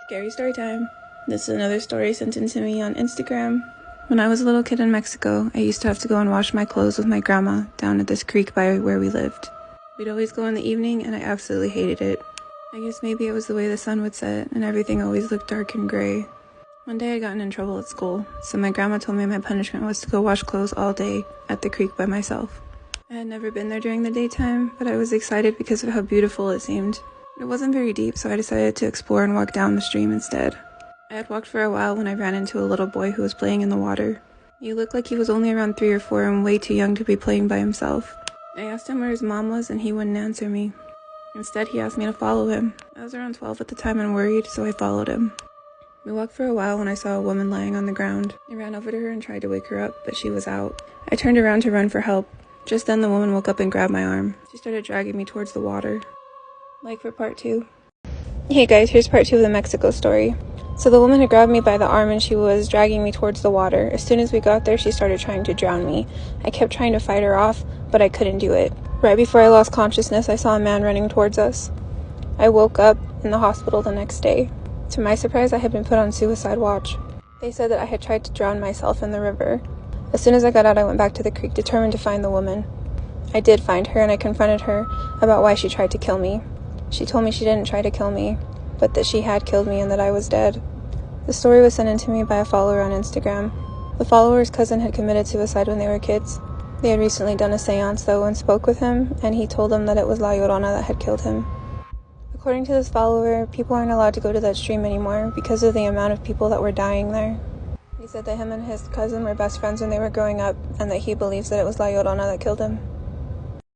Scary story time. This is another story sent in to me on Instagram. When I was a little kid in Mexico, I used to have to go and wash my clothes with my grandma down at this creek by where we lived. We'd always go in the evening, and I absolutely hated it. I guess maybe it was the way the sun would set, and everything always looked dark and gray. One day I gotten in trouble at school, so my grandma told me my punishment was to go wash clothes all day at the creek by myself. I had never been there during the daytime, but I was excited because of how beautiful it seemed. It wasn't very deep, so I decided to explore and walk down the stream instead. I had walked for a while when I ran into a little boy who was playing in the water. He looked like he was only around 3 or 4 and way too young to be playing by himself. I asked him where his mom was, and he wouldn't answer me. Instead, he asked me to follow him. I was around 12 at the time and worried, so I followed him. We walked for a while when I saw a woman lying on the ground. I ran over to her and tried to wake her up, but she was out. I turned around to run for help. Just then, the woman woke up and grabbed my arm. She started dragging me towards the water. Like for part 2. Hey guys, here's part 2 of the Mexico story. So the woman had grabbed me by the arm and she was dragging me towards the water. As soon as we got there, she started trying to drown me. I kept trying to fight her off, but I couldn't do it. Right before I lost consciousness, I saw a man running towards us. I woke up in the hospital the next day. To my surprise, I had been put on suicide watch. They said that I had tried to drown myself in the river. As soon as I got out, I went back to the creek, determined to find the woman. I did find her, and I confronted her about why she tried to kill me. She told me she didn't try to kill me, but that she had killed me and that I was dead. The story was sent in to me by a follower on Instagram. The follower's cousin had committed suicide when they were kids. They had recently done a seance, though, and spoke with him, and he told them that it was La Llorona that had killed him. According to this follower, people aren't allowed to go to that stream anymore because of the amount of people that were dying there. He said that him and his cousin were best friends when they were growing up, and that he believes that it was La Llorona that killed him.